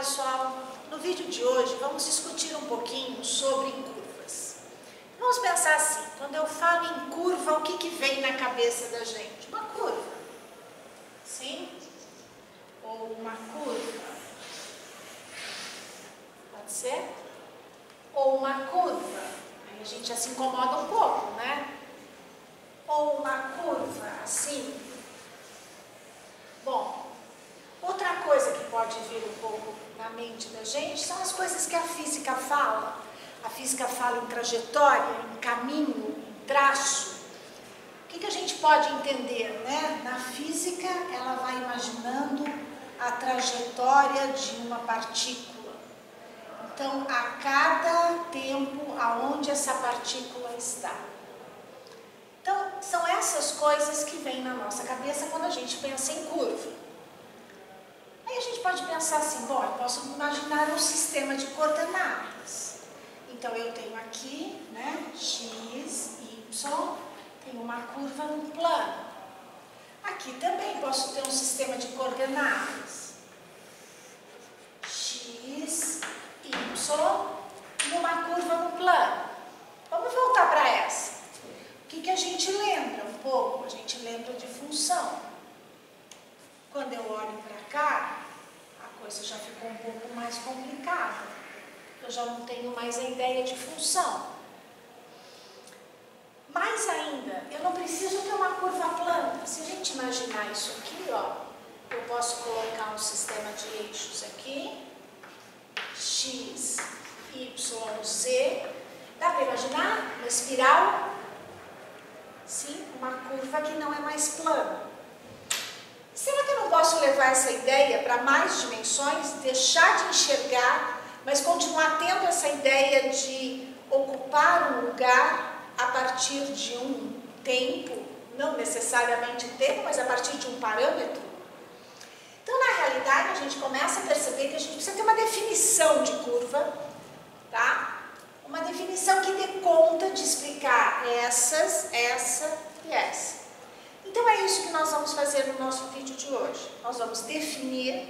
pessoal, no vídeo de hoje vamos discutir um pouquinho sobre curvas. Vamos pensar assim, quando eu falo em curva, o que vem na cabeça da gente? Uma curva, sim? Ou uma curva, pode ser? Ou uma curva, aí a gente já se incomoda um pouco, né? Ou uma curva, assim. Bom, outra coisa que pode vir um pouco na mente da gente são as coisas que a física fala. A física fala em trajetória, em caminho, em traço. O que a gente pode entender, né? Na física, ela vai imaginando a trajetória de uma partícula. Então, a cada tempo, aonde essa partícula está. Então, são essas coisas que vêm na nossa cabeça quando a gente pensa em curva. Aí a gente pode pensar assim, bom, eu posso imaginar um sistema de coordenadas. Então, eu tenho aqui, né, x, y, tenho uma curva num plano. Aqui também posso ter um sistema de coordenadas. X, y, e uma curva no plano. Vamos voltar para essa. O que a gente lembra um pouco? A gente lembra de função. Quando eu olho para cá, a coisa já ficou um pouco mais complicada. Eu já não tenho mais a ideia de função. Mais ainda, eu não preciso ter uma curva plana. Se a gente imaginar isso aqui, ó, eu posso colocar um sistema de eixos aqui, x, y, z. Dá para imaginar? Uma espiral? Sim, uma curva que não é mais plana. Será que eu não posso levar essa ideia para mais dimensões, deixar de enxergar, mas continuar tendo essa ideia de ocupar um lugar a partir de um tempo, não necessariamente tempo, mas a partir de um parâmetro? Então, na realidade, a gente começa a perceber que a gente precisa ter uma definição de curva, tá? Uma definição que dê conta de explicar essa e essa. Então é isso que nós vamos fazer no nosso vídeo de hoje. Nós vamos definir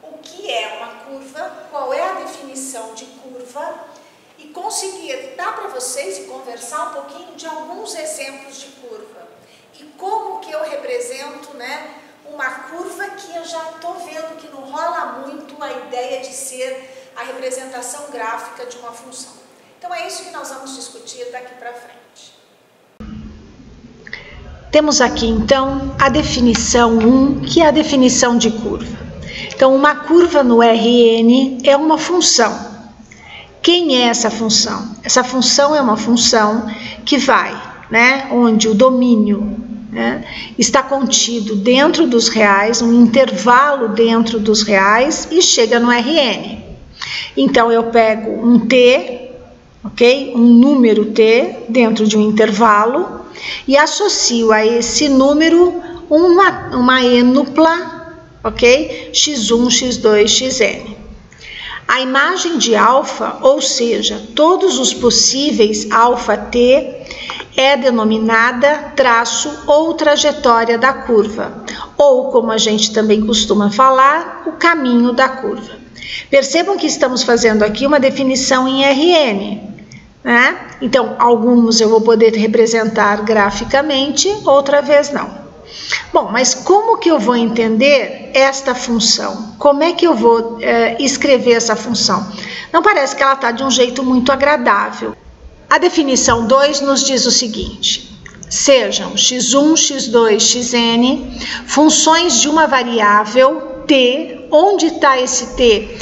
o que é uma curva, qual é a definição de curva e conseguir dar para vocês e conversar um pouquinho de alguns exemplos de curva. E como que eu represento, né, uma curva que eu já estou vendo que não rola muito a ideia de ser a representação gráfica de uma função. Então é isso que nós vamos discutir daqui para frente. Temos aqui então a definição 1, que é a definição de curva. Então uma curva no Rn é uma função. Quem é essa função? Essa função é uma função que vai, né, onde o domínio, né, está contido dentro dos reais, um intervalo dentro dos reais e chega no Rn. Então eu pego um t, ok? Um número t dentro de um intervalo e associo a esse número uma ênupla, ok? x1, x2, xn. A imagem de alfa, ou seja, todos os possíveis alfa t, é denominada traço ou trajetória da curva, ou como a gente também costuma falar, o caminho da curva. Percebam que estamos fazendo aqui uma definição em Rn. Né? Então, alguns eu vou poder representar graficamente, outra vez não. Bom, mas como que eu vou entender esta função? Como é que eu vou escrever essa função? Não parece que ela está de um jeito muito agradável. A definição 2 nos diz o seguinte: sejam x1, x2, xn, funções de uma variável t. Onde está esse t?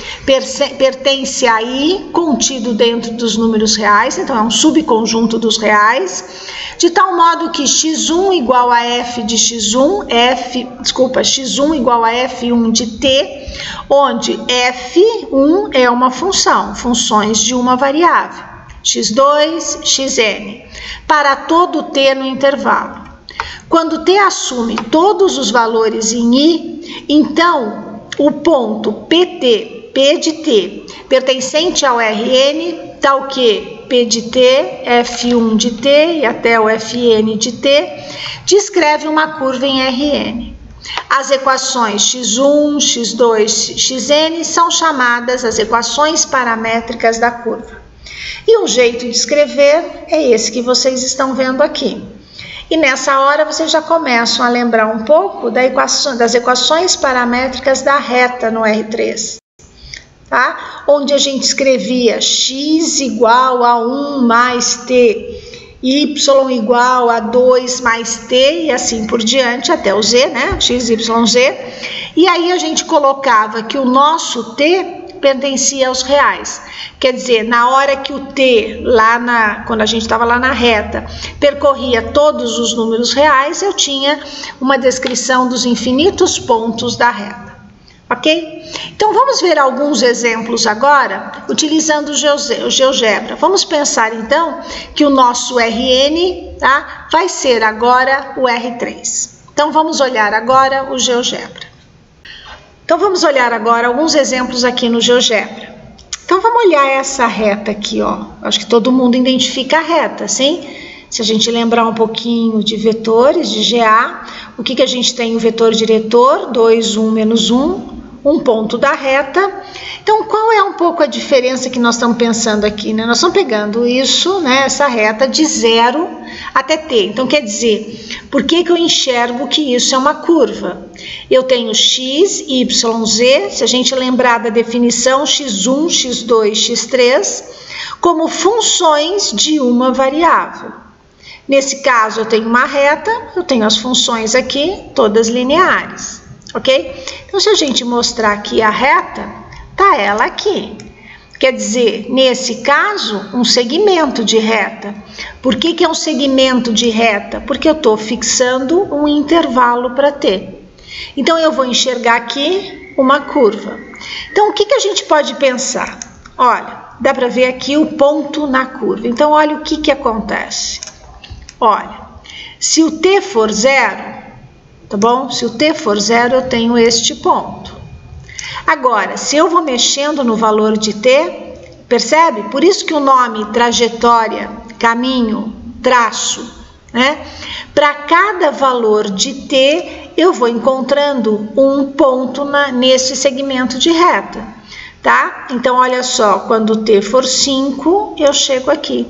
Pertence a i, contido dentro dos números reais, então é um subconjunto dos reais, de tal modo que x1 igual a f de x1, x1 igual a f1 de t, onde f1 é uma função, funções de uma variável, x2, xn, para todo t no intervalo. Quando t assume todos os valores em i, então o ponto pt, p de t, pertencente ao Rn, tal que p de t, f1 de t e até o fn de t, descreve uma curva em Rn. As equações x1, x2, xn são chamadas as equações paramétricas da curva. E o jeito de escrever é esse que vocês estão vendo aqui. E nessa hora vocês já começam a lembrar um pouco das equações paramétricas da reta no R3. Tá? Onde a gente escrevia x igual a 1 mais t, y igual a 2 mais t e assim por diante até o z, né? X, y, z. E aí a gente colocava que o nosso t pertencia aos reais. Quer dizer, na hora que o t, quando a gente estava lá na reta, percorria todos os números reais, eu tinha uma descrição dos infinitos pontos da reta. Ok? Então vamos ver alguns exemplos agora, utilizando o GeoGebra. Vamos pensar então que o nosso Rn, tá, vai ser agora o R3. Então vamos olhar agora o GeoGebra. Então vamos olhar agora alguns exemplos aqui no GeoGebra. Então vamos olhar essa reta aqui, ó. Acho que todo mundo identifica a reta, sim? Se a gente lembrar um pouquinho de vetores, de GA, o que a gente tem? O vetor diretor, 2, 1, menos 1, um ponto da reta. Então, qual é um pouco a diferença que nós estamos pensando aqui, né? Nós estamos pegando isso, né, essa reta de 0 até t. Então, quer dizer, por que eu enxergo que isso é uma curva? Eu tenho x, y, z, se a gente lembrar da definição x1, x2, x3, como funções de uma variável. Nesse caso, eu tenho uma reta, eu tenho as funções aqui, todas lineares, ok? Então, se a gente mostrar aqui a reta, tá ela aqui. Quer dizer, nesse caso, um segmento de reta. Por que é um segmento de reta? Porque eu estou fixando um intervalo para t. Então, eu vou enxergar aqui uma curva. Então, o que a gente pode pensar? Olha, dá para ver aqui o ponto na curva. Então, olha o que acontece. Olha, se o t for 0, tá bom? Se o t for 0, eu tenho este ponto. Agora, se eu vou mexendo no valor de t, percebe? Por isso que o nome trajetória, caminho, traço, né? Para cada valor de t, eu vou encontrando um ponto nesse segmento de reta, tá? Então, olha só, quando t for 5, eu chego aqui.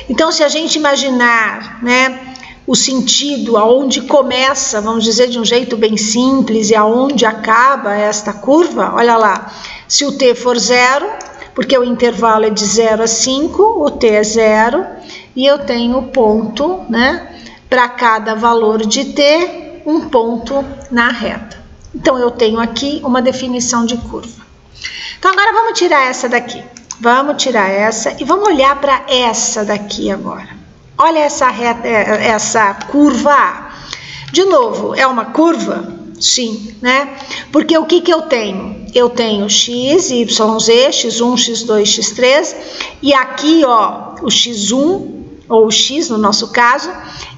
Então, se a gente imaginar, né, o sentido, aonde começa, vamos dizer de um jeito bem simples, e aonde acaba esta curva, olha lá, se o t for 0, porque o intervalo é de 0 a 5, o t é 0, e eu tenho ponto, né, para cada valor de t, um ponto na reta. Então, eu tenho aqui uma definição de curva. Então, agora vamos tirar essa daqui. Vamos tirar essa e vamos olhar para essa daqui agora. Olha essa reta, essa curva A. De novo, é uma curva? Sim, né? Porque o que eu tenho? Eu tenho x, y, z, x1, x2, x3. E aqui, ó, o x1, ou o x no nosso caso,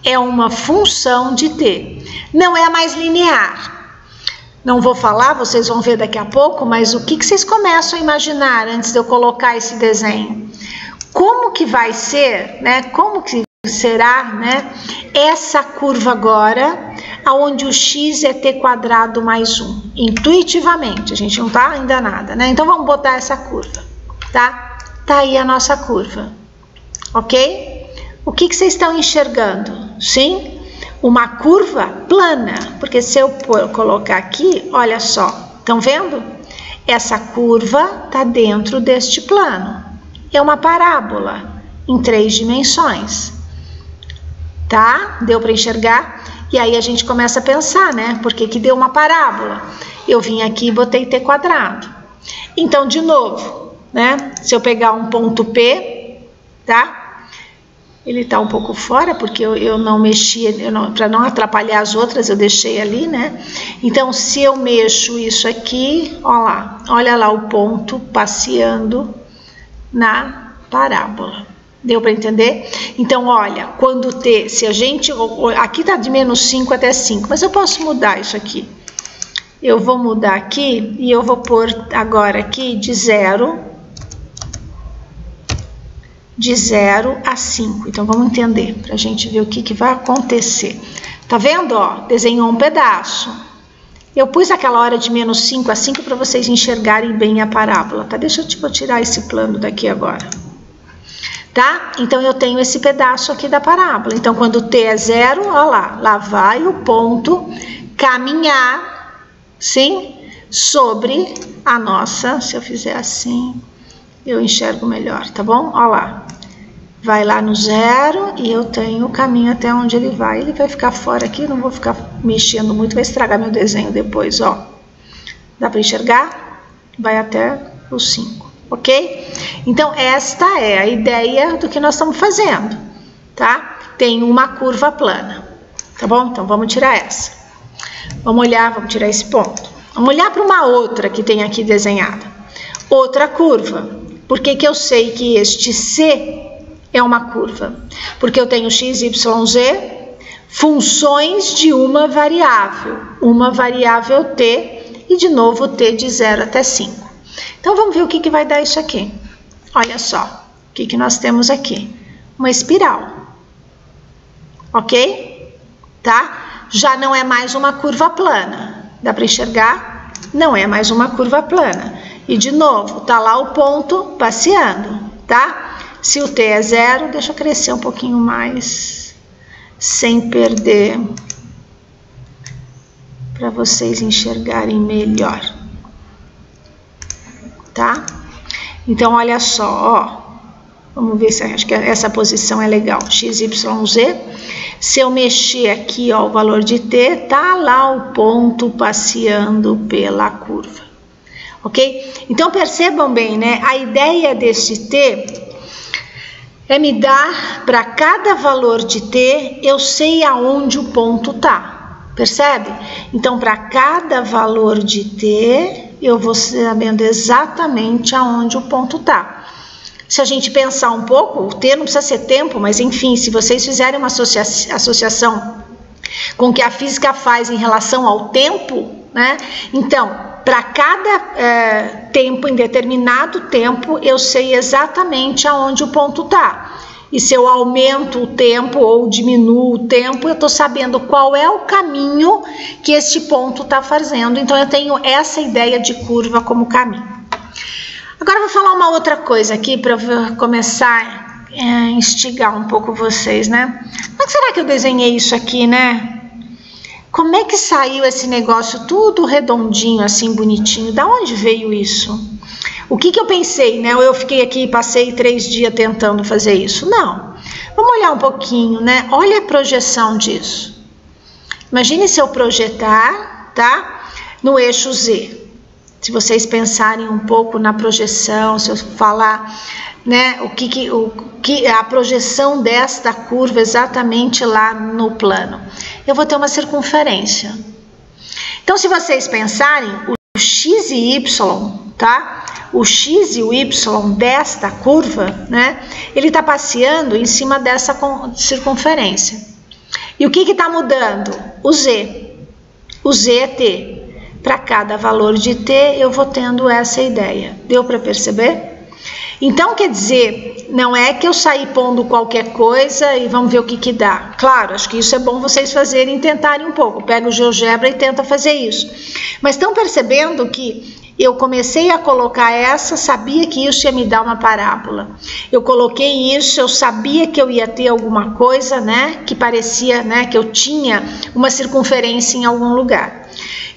é uma função de t. Não é mais linear. Não vou falar, vocês vão ver daqui a pouco, mas o que vocês começam a imaginar antes de eu colocar esse desenho? Como que vai ser, né? Como que será, né, essa curva agora, aonde o x é t quadrado mais 1? Intuitivamente, a gente não tá ainda nada, né? Então, vamos botar essa curva, tá? Tá aí a nossa curva, ok? O que vocês estão enxergando? Sim? Uma curva plana, porque se eu colocar aqui, olha só, estão vendo? Essa curva tá dentro deste plano. É uma parábola em 3 dimensões. Tá? Deu para enxergar? E aí a gente começa a pensar, né? Por que deu uma parábola? Eu vim aqui e botei t quadrado. Então, de novo, né? Se eu pegar um ponto P, tá? Ele tá um pouco fora, porque eu não mexi, para não atrapalhar as outras, eu deixei ali, né? Então, se eu mexo isso aqui, olha lá o ponto passeando na parábola. Deu para entender? Então, olha, quando t, se a gente, aqui tá de menos 5 até 5, mas eu posso mudar isso aqui. Eu vou mudar aqui e eu vou pôr agora aqui de 0 a 5. Então, vamos entender, para a gente ver o que vai acontecer. Tá vendo, ó? Desenhou um pedaço. Eu pus aquela hora de menos 5 a 5 para vocês enxergarem bem a parábola, tá? Deixa eu tirar esse plano daqui agora. Tá? Então, eu tenho esse pedaço aqui da parábola. Então, quando t é 0, olha lá vai o ponto caminhar, sim, sobre a nossa, se eu fizer assim, eu enxergo melhor, tá bom? Olha lá. Vai lá no 0 e eu tenho o caminho até onde ele vai. Ele vai ficar fora aqui, não vou ficar mexendo muito, vai estragar meu desenho depois, ó. Dá para enxergar? Vai até o 5, ok? Então, esta é a ideia do que nós estamos fazendo, tá? Tem uma curva plana, tá bom? Então, vamos tirar essa. Vamos olhar, vamos tirar esse ponto. Vamos olhar para uma outra que tem aqui desenhada. Outra curva. Por que que eu sei que este C é uma curva? Porque eu tenho x, y, z, funções de uma variável t, e de novo t de 0 até 5. Então, vamos ver o que vai dar isso aqui. Olha só, o que nós temos aqui? Uma espiral, ok? Tá? Já não é mais uma curva plana. Dá para enxergar? Não é mais uma curva plana. E, de novo, tá lá o ponto passeando, tá? Se o t é 0, deixa eu crescer um pouquinho mais, sem perder, para vocês enxergarem melhor, tá? Então, olha só, ó, vamos ver se acho que essa posição é legal, x, y, z. Se eu mexer aqui, ó, o valor de t, tá lá o ponto passeando pela curva, ok? Então, percebam bem, né? A ideia desse t é me dar, para cada valor de t, eu sei aonde o ponto tá, percebe? Então, para cada valor de t, eu vou sabendo exatamente aonde o ponto tá. Se a gente pensar um pouco, o t não precisa ser tempo, mas enfim, se vocês fizerem uma associação com o que a física faz em relação ao tempo, né? Então, para cada tempo, em determinado tempo, eu sei exatamente aonde o ponto está. E se eu aumento o tempo ou diminuo o tempo, eu estou sabendo qual é o caminho que este ponto está fazendo. Então, eu tenho essa ideia de curva como caminho. Agora, eu vou falar uma outra coisa aqui para começar a instigar um pouco vocês, né? Como será que eu desenhei isso aqui, né? Como é que saiu esse negócio tudo redondinho, assim, bonitinho? Da onde veio isso? O que eu pensei, né? Ou eu fiquei aqui e passei 3 dias tentando fazer isso? Não. Vamos olhar um pouquinho, né? Olha a projeção disso. Imagine se eu projetar, tá? No eixo Z. Se vocês pensarem um pouco na projeção, se eu falar, né, a projeção desta curva exatamente lá no plano, eu vou ter uma circunferência. Então, se vocês pensarem, o x e y, tá? O x e o y desta curva, né, ele está passeando em cima dessa circunferência. E o que está mudando? O z. O z é t. Para cada valor de t, eu vou tendo essa ideia. Deu para perceber? Então, quer dizer, não é que eu saí pondo qualquer coisa e vamos ver o que dá. Claro, acho que isso é bom vocês fazerem, tentarem um pouco. Pega o GeoGebra e tenta fazer isso. Mas estão percebendo que eu comecei a colocar essa, sabia que isso ia me dar uma parábola. Eu coloquei isso, eu sabia que eu ia ter alguma coisa, né, que parecia, né, que eu tinha uma circunferência em algum lugar.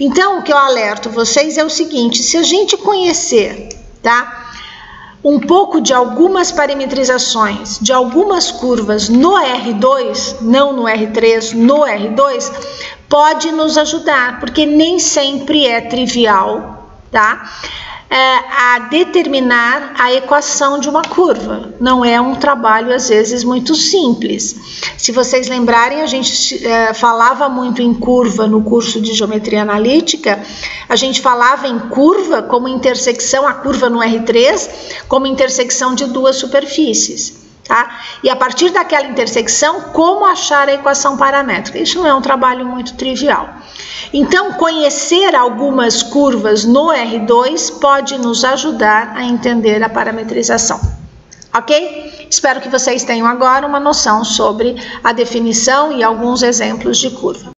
Então, o que eu alerto vocês é o seguinte, se a gente conhecer, tá, um pouco de algumas parametrizações, de algumas curvas no R2, não no R3, no R2, pode nos ajudar, porque nem sempre é trivial, tá, a determinar a equação de uma curva. Não é um trabalho, às vezes, muito simples. Se vocês lembrarem, a gente falava muito em curva no curso de Geometria Analítica, a gente falava em curva como intersecção, a curva no R3, como intersecção de duas superfícies. Tá? E a partir daquela intersecção, como achar a equação paramétrica? Isso não é um trabalho muito trivial. Então, conhecer algumas curvas no R2 pode nos ajudar a entender a parametrização. Ok? Espero que vocês tenham agora uma noção sobre a definição e alguns exemplos de curva.